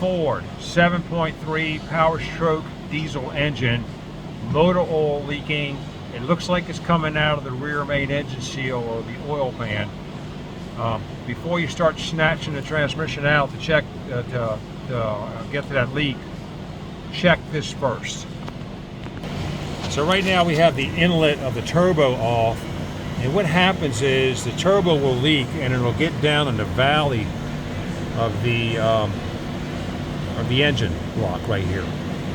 Ford 7.3 power stroke diesel engine, motor oil leaking. It looks like it's coming out of the rear main engine seal or the oil pan. Before you start snatching the transmission out to check to get to that leak, check this first. So right now we have the inlet of the turbo off, and what happens is the turbo will leak and it'll get down in the valley of the engine block right here.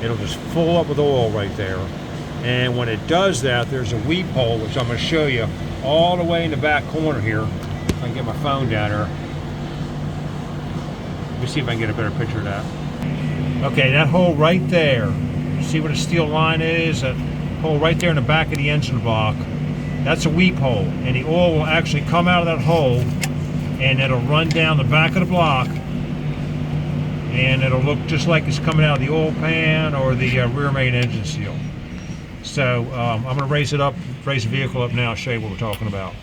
It'll just full up with oil right there, and when it does that, there's a weep hole, which I'm going to show you all the way in the back corner here. If I can get my phone down here. Let me see if I can get a better picture of that. Okay, that hole right there, see where the steel line is? That hole right there in the back of the engine block, that's a weep hole, and the oil will actually come out of that hole and it'll run down the back of the block, and it'll look just like it's coming out of the oil pan or the rear main engine seal. So I'm going to raise the vehicle up now and show you what we're talking about.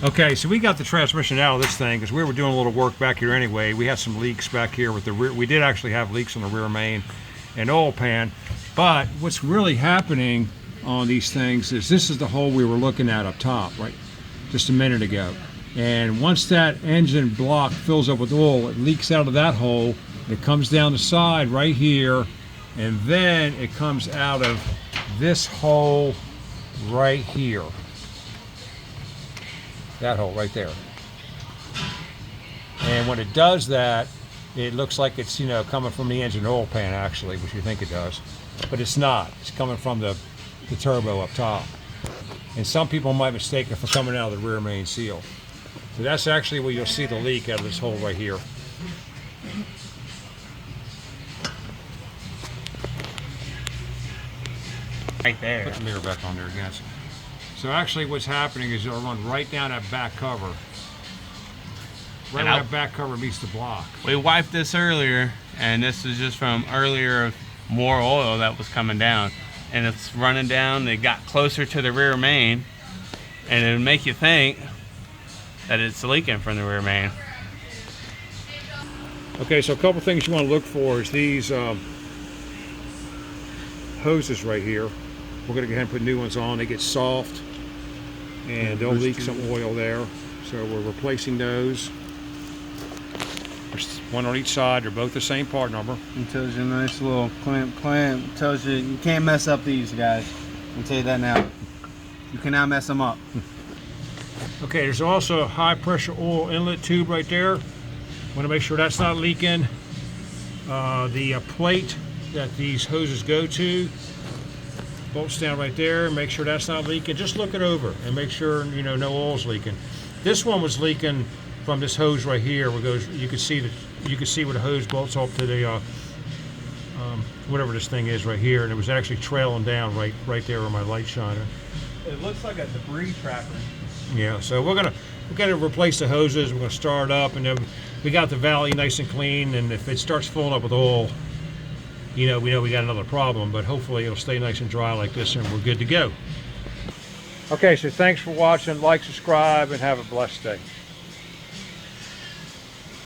Okay, so we got the transmission out of this thing because we were doing a little work back here anyway. We had some leaks back here with the rear. We did actually have leaks on the rear main and oil pan. But what's really happening on these things is this is the hole we were looking at up top, right? Just a minute ago. And once that engine block fills up with oil, it leaks out of that hole. It comes down the side right here, and then it comes out of this hole right here. That hole right there. And when it does that, it looks like it's, you know, coming from the engine oil pan actually, which you think it does, but it's not. It's coming from the turbo up top. And some people might mistake it for coming out of the rear main seal. So that's actually where you'll see the leak out of this hole right here. Right there. Put the mirror back on there again. So actually what's happening is it'll run right down that back cover. Right where that back cover meets the block. We wiped this earlier, and this is just from earlier of more oil that was coming down. And it's running down, it got closer to the rear main, and it'll make you think that it's leaking from the rear main. Okay, so a couple things you want to look for is these hoses right here. We're going to go ahead and put new ones on. They get soft and they'll leak some oil there. So we're replacing those. There's one on each side. They're both the same part number. It tells you a nice little clamp. It tells you you can't mess up these guys. I'll tell you that now. You cannot mess them up. Okay, there's also a high pressure oil inlet tube right there. Want to make sure that's not leaking. The plate that these hoses go to bolts down right there. Make sure that's not leaking. Just look it over and make sure, you know, no oil's leaking. This one was leaking from this hose right here where goes, you can see where the hose bolts up to the whatever this thing is right here, and it was actually trailing down right there where my light's shining. It looks like a debris trapper. Yeah, so we're gonna replace the hoses. We're gonna start up, and then we got the valley nice and clean, and if it starts filling up with oil, we know we got another problem, but hopefully it'll stay nice and dry like this and we're good to go. Okay, so thanks for watching. Like, subscribe, and have a blessed day.